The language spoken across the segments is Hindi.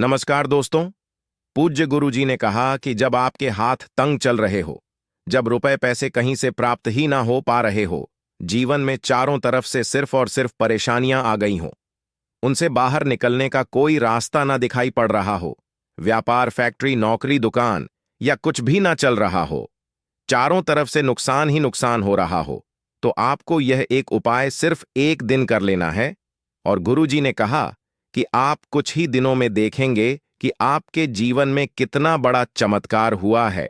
नमस्कार दोस्तों। पूज्य गुरुजी ने कहा कि जब आपके हाथ तंग चल रहे हो, जब रुपए पैसे कहीं से प्राप्त ही ना हो पा रहे हो, जीवन में चारों तरफ से सिर्फ और सिर्फ परेशानियां आ गई हो, उनसे बाहर निकलने का कोई रास्ता ना दिखाई पड़ रहा हो, व्यापार, फैक्ट्री, नौकरी, दुकान या कुछ भी ना चल रहा हो, चारों तरफ से नुकसान ही नुकसान हो रहा हो, तो आपको यह एक उपाय सिर्फ एक दिन कर लेना है। और गुरुजी ने कहा कि आप कुछ ही दिनों में देखेंगे कि आपके जीवन में कितना बड़ा चमत्कार हुआ है।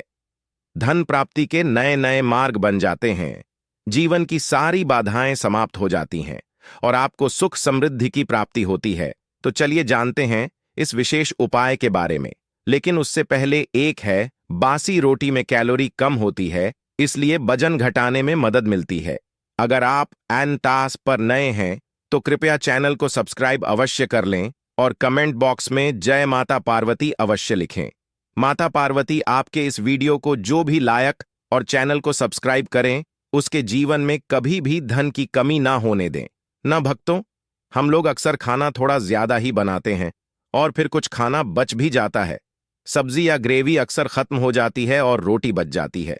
धन प्राप्ति के नए नए मार्ग बन जाते हैं, जीवन की सारी बाधाएं समाप्त हो जाती हैं और आपको सुख समृद्धि की प्राप्ति होती है। तो चलिए जानते हैं इस विशेष उपाय के बारे में। लेकिन उससे पहले एक है, बासी रोटी में कैलोरी कम होती है, इसलिए वजन घटाने में मदद मिलती है। अगर आप एनटास पर नए हैं तो कृपया चैनल को सब्सक्राइब अवश्य कर लें और कमेंट बॉक्स में जय माता पार्वती अवश्य लिखें। माता पार्वती आपके इस वीडियो को जो भी लायक और चैनल को सब्सक्राइब करें, उसके जीवन में कभी भी धन की कमी ना होने दें। न भक्तों, हम लोग अक्सर खाना थोड़ा ज्यादा ही बनाते हैं और फिर कुछ खाना बच भी जाता है। सब्जी या ग्रेवी अक्सर खत्म हो जाती है और रोटी बच जाती है।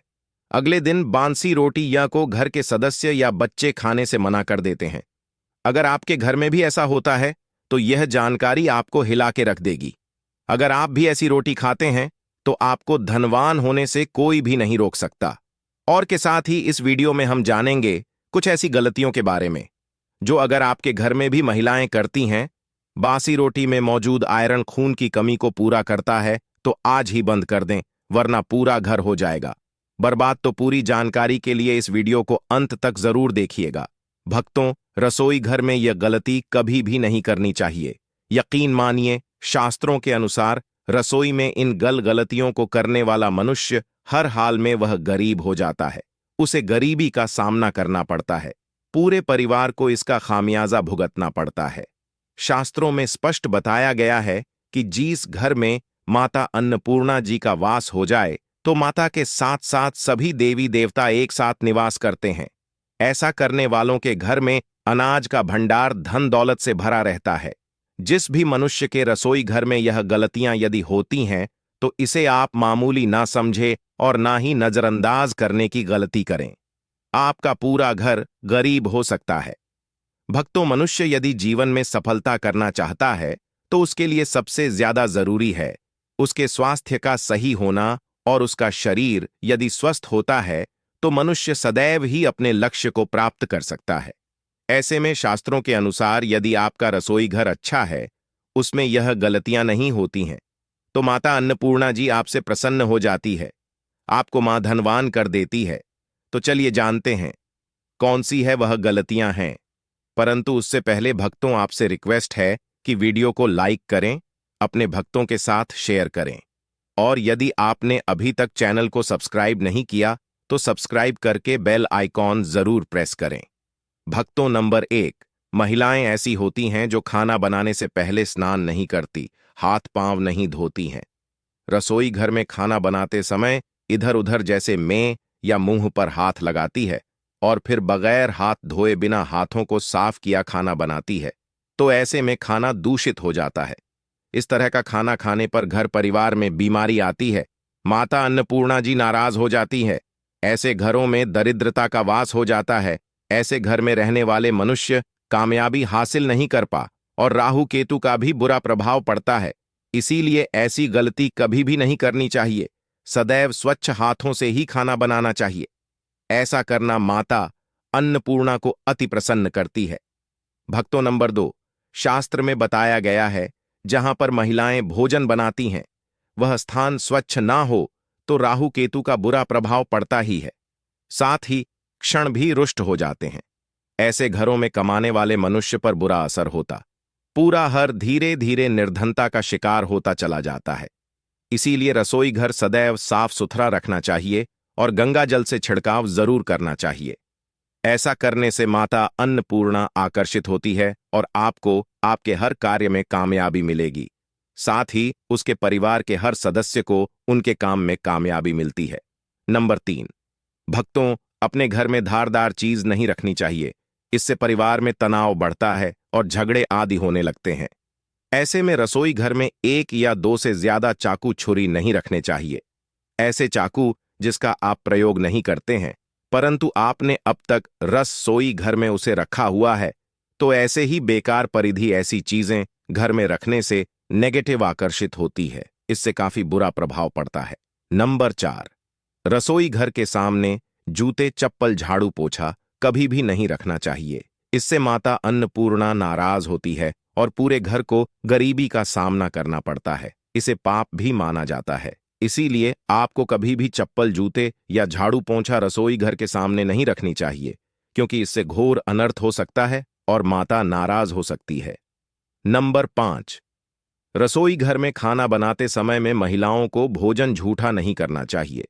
अगले दिन बांसी रोटी या को घर के सदस्य या बच्चे खाने से मना कर देते हैं। अगर आपके घर में भी ऐसा होता है तो यह जानकारी आपको हिला के रख देगी। अगर आप भी ऐसी रोटी खाते हैं तो आपको धनवान होने से कोई भी नहीं रोक सकता। और के साथ ही इस वीडियो में हम जानेंगे कुछ ऐसी गलतियों के बारे में जो अगर आपके घर में भी महिलाएं करती हैं। बासी रोटी में मौजूद आयरन खून की कमी को पूरा करता है, तो आज ही बंद कर दें, वरना पूरा घर हो जाएगा बर्बाद। तो पूरी जानकारी के लिए इस वीडियो को अंत तक जरूर देखिएगा। भक्तों, रसोई घर में यह गलती कभी भी नहीं करनी चाहिए। यकीन मानिए, शास्त्रों के अनुसार रसोई में इन गलतियों को करने वाला मनुष्य हर हाल में वह गरीब हो जाता है। उसे गरीबी का सामना करना पड़ता है, पूरे परिवार को इसका खामियाजा भुगतना पड़ता है। शास्त्रों में स्पष्ट बताया गया है कि जिस घर में माता अन्नपूर्णा जी का वास हो जाए तो माता के साथ साथ सभी देवी देवता एक साथ निवास करते हैं। ऐसा करने वालों के घर में अनाज का भंडार धन दौलत से भरा रहता है। जिस भी मनुष्य के रसोई घर में यह गलतियां यदि होती हैं तो इसे आप मामूली ना समझे और ना ही नजरअंदाज करने की गलती करें। आपका पूरा घर गरीब हो सकता है। भक्तों, मनुष्य यदि जीवन में सफलता करना चाहता है तो उसके लिए सबसे ज्यादा जरूरी है उसके स्वास्थ्य का सही होना, और उसका शरीर यदि स्वस्थ होता है तो मनुष्य सदैव ही अपने लक्ष्य को प्राप्त कर सकता है। ऐसे में शास्त्रों के अनुसार यदि आपका रसोई घर अच्छा है, उसमें यह गलतियां नहीं होती हैं, तो माता अन्नपूर्णा जी आपसे प्रसन्न हो जाती है, आपको मां धनवान कर देती है। तो चलिए जानते हैं कौन सी है वह गलतियां हैं। परंतु उससे पहले भक्तों, आपसे रिक्वेस्ट है कि वीडियो को लाइक करें, अपने भक्तों के साथ शेयर करें, और यदि आपने अभी तक चैनल को सब्सक्राइब नहीं किया तो सब्सक्राइब करके बेल आइकॉन जरूर प्रेस करें। भक्तों, नंबर 1, महिलाएं ऐसी होती हैं जो खाना बनाने से पहले स्नान नहीं करती, हाथ पांव नहीं धोती हैं। रसोई घर में खाना बनाते समय इधर उधर जैसे में या मुंह पर हाथ लगाती है और फिर बगैर हाथ धोए बिना हाथों को साफ किया खाना बनाती है, तो ऐसे में खाना दूषित हो जाता है। इस तरह का खाना खाने पर घर परिवार में बीमारी आती है, माता अन्नपूर्णा जी नाराज हो जाती है। ऐसे घरों में दरिद्रता का वास हो जाता है। ऐसे घर में रहने वाले मनुष्य कामयाबी हासिल नहीं कर पा और राहु केतु का भी बुरा प्रभाव पड़ता है। इसीलिए ऐसी गलती कभी भी नहीं करनी चाहिए। सदैव स्वच्छ हाथों से ही खाना बनाना चाहिए। ऐसा करना माता अन्नपूर्णा को अति प्रसन्न करती है। भक्तों, नंबर 2, शास्त्र में बताया गया है जहां पर महिलाएं भोजन बनाती हैं, वह स्थान स्वच्छ ना हो तो राहु केतु का बुरा प्रभाव पड़ता ही है, साथ ही क्षण भी रुष्ट हो जाते हैं। ऐसे घरों में कमाने वाले मनुष्य पर बुरा असर होता, पूरा हर धीरे धीरे निर्धनता का शिकार होता चला जाता है। इसीलिए रसोई घर सदैव साफ सुथरा रखना चाहिए और गंगा जल से छिड़काव जरूर करना चाहिए। ऐसा करने से माता अन्नपूर्णा आकर्षित होती है और आपको आपके हर कार्य में कामयाबी मिलेगी। साथ ही उसके परिवार के हर सदस्य को उनके काम में कामयाबी मिलती है। नंबर 3, भक्तों, अपने घर में धारदार चीज नहीं रखनी चाहिए। इससे परिवार में तनाव बढ़ता है और झगड़े आदि होने लगते हैं। ऐसे में रसोई घर में एक या दो से ज्यादा चाकू छुरी नहीं रखने चाहिए। ऐसे चाकू जिसका आप प्रयोग नहीं करते हैं परंतु आपने अब तक रसोई घर में उसे रखा हुआ है, तो ऐसे ही बेकार परिधि ऐसी चीजें घर में रखने से नेगेटिव आकर्षित होती है, इससे काफी बुरा प्रभाव पड़ता है। नंबर 4, रसोई घर के सामने जूते, चप्पल, झाड़ू, पोछा कभी भी नहीं रखना चाहिए। इससे माता अन्नपूर्णा नाराज होती है और पूरे घर को गरीबी का सामना करना पड़ता है। इसे पाप भी माना जाता है। इसीलिए आपको कभी भी चप्पल, जूते या झाड़ू, पोंछा रसोई घर के सामने नहीं रखनी चाहिए, क्योंकि इससे घोर अनर्थ हो सकता है और माता नाराज हो सकती है। नंबर 5, रसोई घर में खाना बनाते समय में महिलाओं को भोजन झूठा नहीं करना चाहिए।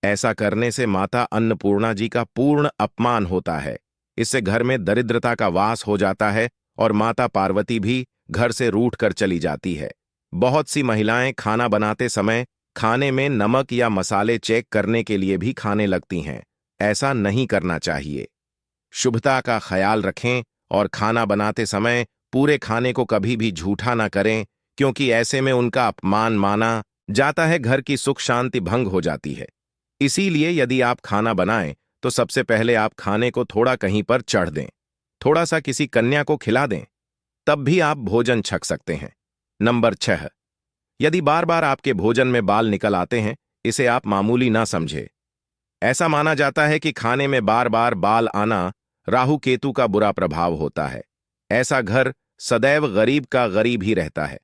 ऐसा करने से माता अन्नपूर्णा जी का पूर्ण अपमान होता है। इससे घर में दरिद्रता का वास हो जाता है और माता पार्वती भी घर से रूठ कर चली जाती है। बहुत सी महिलाएं खाना बनाते समय खाने में नमक या मसाले चेक करने के लिए भी खाने लगती हैं। ऐसा नहीं करना चाहिए। शुभता का ख्याल रखें और खाना बनाते समय पूरे खाने को कभी भी झूठा ना करें, क्योंकि ऐसे में उनका अपमान माना जाता है, घर की सुख शांति भंग हो जाती है। इसीलिए यदि आप खाना बनाएं तो सबसे पहले आप खाने को थोड़ा कहीं पर चढ़ दें, थोड़ा सा किसी कन्या को खिला दें, तब भी आप भोजन छक सकते हैं। नंबर 6, यदि बार बार आपके भोजन में बाल निकल आते हैं, इसे आप मामूली ना समझे। ऐसा माना जाता है कि खाने में बार बार बाल आना राहु केतु का बुरा प्रभाव होता है। ऐसा घर सदैव गरीब का गरीब ही रहता है।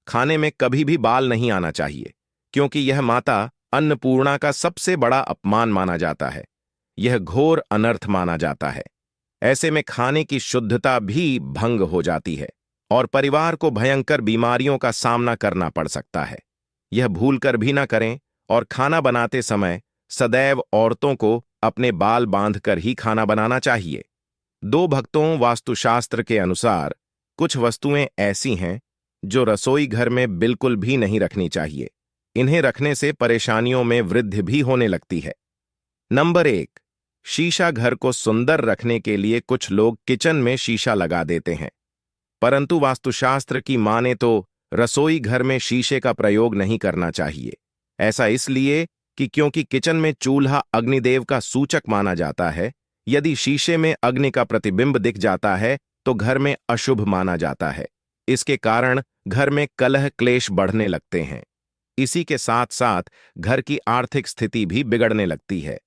खाने में कभी भी बाल नहीं आना चाहिए, क्योंकि यह माता अन्नपूर्णा का सबसे बड़ा अपमान माना जाता है। यह घोर अनर्थ माना जाता है। ऐसे में खाने की शुद्धता भी भंग हो जाती है और परिवार को भयंकर बीमारियों का सामना करना पड़ सकता है। यह भूलकर भी ना करें और खाना बनाते समय सदैव औरतों को अपने बाल बांधकर ही खाना बनाना चाहिए। 2 भक्तों वास्तुशास्त्र के अनुसार कुछ वस्तुएं ऐसी हैं जो रसोई घर में बिल्कुल भी नहीं रखनी चाहिए। इन्हें रखने से परेशानियों में वृद्धि भी होने लगती है। नंबर 1, शीशा। घर को सुंदर रखने के लिए कुछ लोग किचन में शीशा लगा देते हैं, परंतु वास्तुशास्त्र की माने तो रसोई घर में शीशे का प्रयोग नहीं करना चाहिए। ऐसा इसलिए कि क्योंकि किचन में चूल्हा अग्निदेव का सूचक माना जाता है। यदि शीशे में अग्नि का प्रतिबिंब दिख जाता है तो घर में अशुभ माना जाता है। इसके कारण घर में कलह क्लेश बढ़ने लगते हैं। इसी के साथ साथ घर की आर्थिक स्थिति भी बिगड़ने लगती है,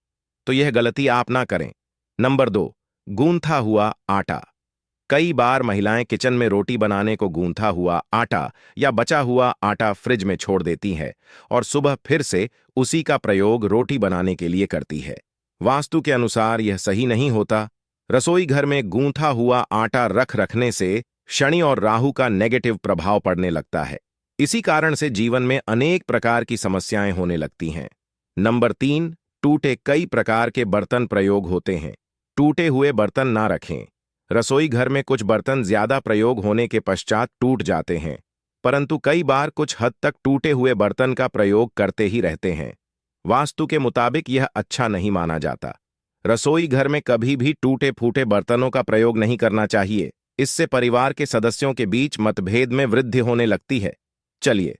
तो यह गलती आप ना करें। नंबर 2, गूंथा हुआ आटा। कई बार महिलाएं किचन में रोटी बनाने को गूंथा हुआ आटा या बचा हुआ आटा फ्रिज में छोड़ देती हैं और सुबह फिर से उसी का प्रयोग रोटी बनाने के लिए करती है। वास्तु के अनुसार यह सही नहीं होता। रसोई घर में गूंथा हुआ आटा रखने से शनि और राहु का नेगेटिव प्रभाव पड़ने लगता है। इसी कारण से जीवन में अनेक प्रकार की समस्याएं होने लगती हैं। नंबर 3, टूटे। कई प्रकार के बर्तन प्रयोग होते हैं। टूटे हुए बर्तन ना रखें। रसोई घर में कुछ बर्तन ज्यादा प्रयोग होने के पश्चात टूट जाते हैं, परंतु कई बार कुछ हद तक टूटे हुए बर्तन का प्रयोग करते ही रहते हैं। वास्तु के मुताबिक यह अच्छा नहीं माना जाता। रसोई घर में कभी भी टूटे फूटे बर्तनों का प्रयोग नहीं करना चाहिए। इससे परिवार के सदस्यों के बीच मतभेद में वृद्धि होने लगती है। चलिए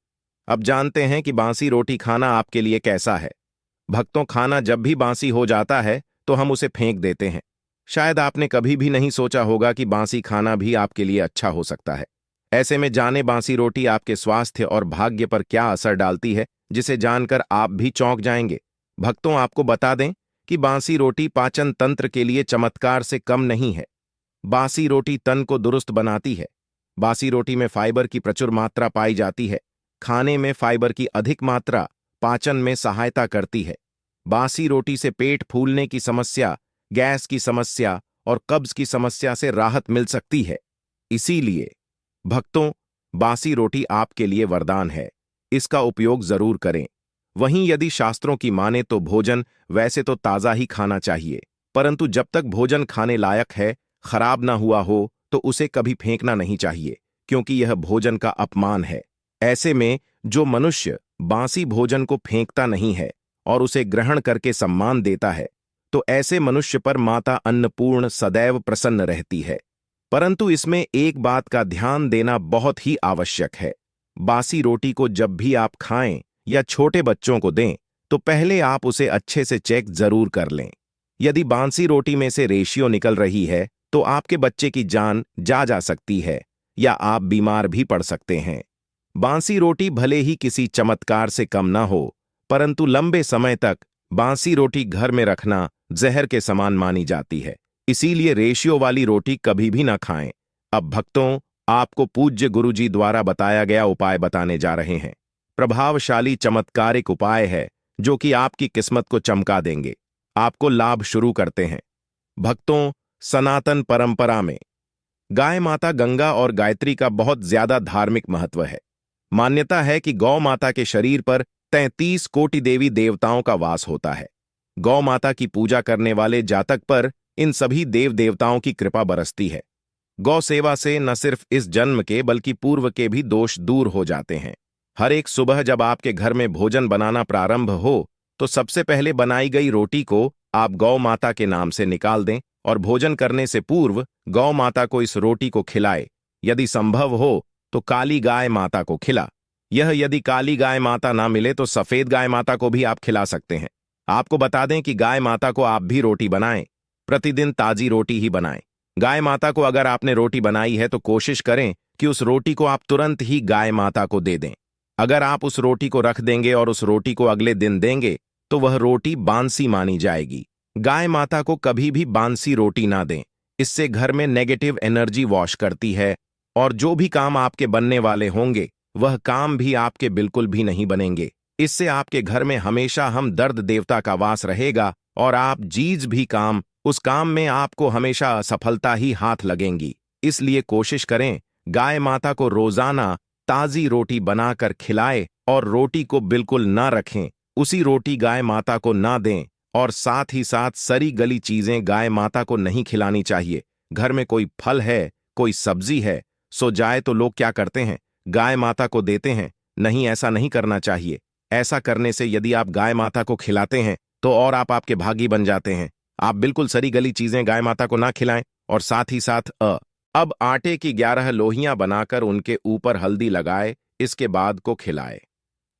अब जानते हैं कि बासी रोटी खाना आपके लिए कैसा है। भक्तों, खाना जब भी बासी हो जाता है तो हम उसे फेंक देते हैं। शायद आपने कभी भी नहीं सोचा होगा कि बासी खाना भी आपके लिए अच्छा हो सकता है। ऐसे में जाने बासी रोटी आपके स्वास्थ्य और भाग्य पर क्या असर डालती है, जिसे जानकर आप भी चौंक जाएंगे। भक्तों, आपको बता दें कि बासी रोटी पाचन तंत्र के लिए चमत्कार से कम नहीं है। बासी रोटी तन को दुरुस्त बनाती है। बासी रोटी में फाइबर की प्रचुर मात्रा पाई जाती है। खाने में फाइबर की अधिक मात्रा पाचन में सहायता करती है। बासी रोटी से पेट फूलने की समस्या, गैस की समस्या और कब्ज की समस्या से राहत मिल सकती है। इसीलिए भक्तों, बासी रोटी आपके लिए वरदान है। इसका उपयोग जरूर करें। वहीं यदि शास्त्रों की माने तो भोजन वैसे तो ताजा ही खाना चाहिए, परंतु जब तक भोजन खाने लायक है, खराब ना हुआ हो, तो उसे कभी फेंकना नहीं चाहिए, क्योंकि यह भोजन का अपमान है। ऐसे में जो मनुष्य बासी भोजन को फेंकता नहीं है और उसे ग्रहण करके सम्मान देता है, तो ऐसे मनुष्य पर माता अन्नपूर्ण सदैव प्रसन्न रहती है। परंतु इसमें एक बात का ध्यान देना बहुत ही आवश्यक है। बासी रोटी को जब भी आप खाएं या छोटे बच्चों को दें तो पहले आप उसे अच्छे से चेक जरूर कर लें। यदि बासी रोटी में से रेशियो निकल रही है तो आपके बच्चे की जान जा सकती है या आप बीमार भी पड़ सकते हैं। बासी रोटी भले ही किसी चमत्कार से कम ना हो, परंतु लंबे समय तक बासी रोटी घर में रखना जहर के समान मानी जाती है। इसीलिए रेशियो वाली रोटी कभी भी ना खाएं। अब भक्तों, आपको पूज्य गुरुजी द्वारा बताया गया उपाय बताने जा रहे हैं। प्रभावशाली चमत्कारिक उपाय है जो कि आपकी किस्मत को चमका देंगे। आपको लाभ शुरू करते हैं। भक्तों, सनातन परंपरा में गाय माता गंगा और गायत्री का बहुत ज्यादा धार्मिक महत्व है। मान्यता है कि गौ माता के शरीर पर 33 कोटि देवी देवताओं का वास होता है। गौ माता की पूजा करने वाले जातक पर इन सभी देव देवताओं की कृपा बरसती है। गौ सेवा से न सिर्फ इस जन्म के बल्कि पूर्व के भी दोष दूर हो जाते हैं। हर एक सुबह जब आपके घर में भोजन बनाना प्रारंभ हो तो सबसे पहले बनाई गई रोटी को आप गौ माता के नाम से निकाल दें और भोजन करने से पूर्व गौ माता को इस रोटी को खिलाए। यदि संभव हो तो काली गाय माता को खिला। यदि काली गाय माता ना मिले तो सफेद गाय माता को भी आप खिला सकते हैं। आपको बता दें कि गाय माता को आप भी रोटी बनाएं। प्रतिदिन ताजी रोटी ही बनाएं। गाय माता को अगर आपने रोटी बनाई है तो कोशिश करें कि उस रोटी को आप तुरंत ही गाय माता को दे दें। अगर आप उस रोटी को रख देंगे और उस रोटी को अगले दिन देंगे तो वह रोटी बांसी मानी जाएगी। गाय माता को कभी भी बांसी रोटी ना दें। इससे घर में नेगेटिव एनर्जी वॉश करती है और जो भी काम आपके बनने वाले होंगे वह काम भी आपके बिल्कुल भी नहीं बनेंगे। इससे आपके घर में हमेशा हम दर्द देवता का वास रहेगा और आप जीज भी काम उस काम में आपको हमेशा असफलता ही हाथ लगेंगी। इसलिए कोशिश करें गाय माता को रोजाना ताजी रोटी बनाकर खिलाएं और रोटी को बिल्कुल ना रखें। उसी रोटी गाय माता को ना दें और साथ ही साथ सड़ी गली चीजें गाय माता को नहीं खिलानी चाहिए। घर में कोई फल है, कोई सब्जी है, सो जाए तो लोग क्या करते हैं, गाय माता को देते हैं। नहीं, ऐसा नहीं करना चाहिए। ऐसा करने से यदि आप गाय माता को खिलाते हैं तो और आप आपके भागी बन जाते हैं। आप बिल्कुल सड़ी गली चीजें गाय माता को ना खिलाएं और साथ ही साथ अब आटे की 11 लोहियां बनाकर उनके ऊपर हल्दी लगाए, इसके बाद को खिलाए।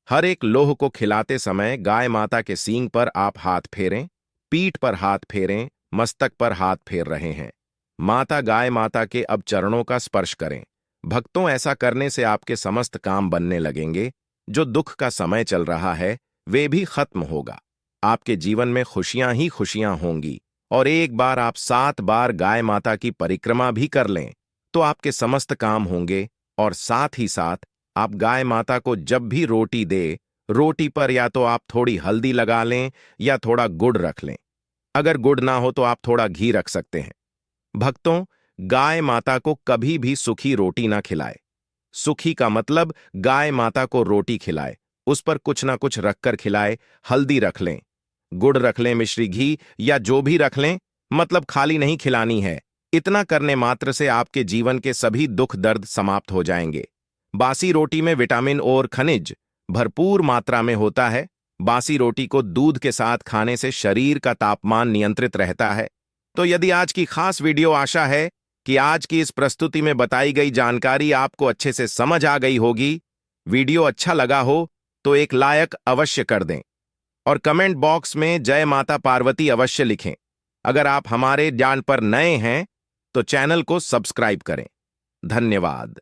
हर एक लोह को खिलाते समय गाय माता के सींग पर आप हाथ फेरें, पीठ पर हाथ फेरें, मस्तक पर हाथ फेर रहे हैं। माता गाय माता के अब चरणों का स्पर्श करें। भक्तों, ऐसा करने से आपके समस्त काम बनने लगेंगे। जो दुख का समय चल रहा है वे भी खत्म होगा। आपके जीवन में खुशियां ही खुशियां होंगी। और एक बार आप 7 बार गाय माता की परिक्रमा भी कर लें तो आपके समस्त काम होंगे। और साथ ही साथ आप गाय माता को जब भी रोटी दे, रोटी पर या तो आप थोड़ी हल्दी लगा लें या थोड़ा गुड़ रख लें। अगर गुड़ ना हो तो आप थोड़ा घी रख सकते हैं। भक्तों, गाय माता को कभी भी सूखी रोटी ना खिलाए। सूखी का मतलब गाय माता को रोटी खिलाए, उस पर कुछ ना कुछ रखकर खिलाए। हल्दी रख लें, गुड़ रख लें, मिश्री घी या जो भी रख लें, मतलब खाली नहीं खिलानी है। इतना करने मात्र से आपके जीवन के सभी दुख दर्द समाप्त हो जाएंगे। बासी रोटी में विटामिन और खनिज भरपूर मात्रा में होता है। बासी रोटी को दूध के साथ खाने से शरीर का तापमान नियंत्रित रहता है। तो यदि आज की खास वीडियो, आशा है कि आज की इस प्रस्तुति में बताई गई जानकारी आपको अच्छे से समझ आ गई होगी। वीडियो अच्छा लगा हो तो एक लाइक अवश्य कर दें और कमेंट बॉक्स में जय माता पार्वती अवश्य लिखें। अगर आप हमारे ज्ञान पर नए हैं तो चैनल को सब्सक्राइब करें। धन्यवाद।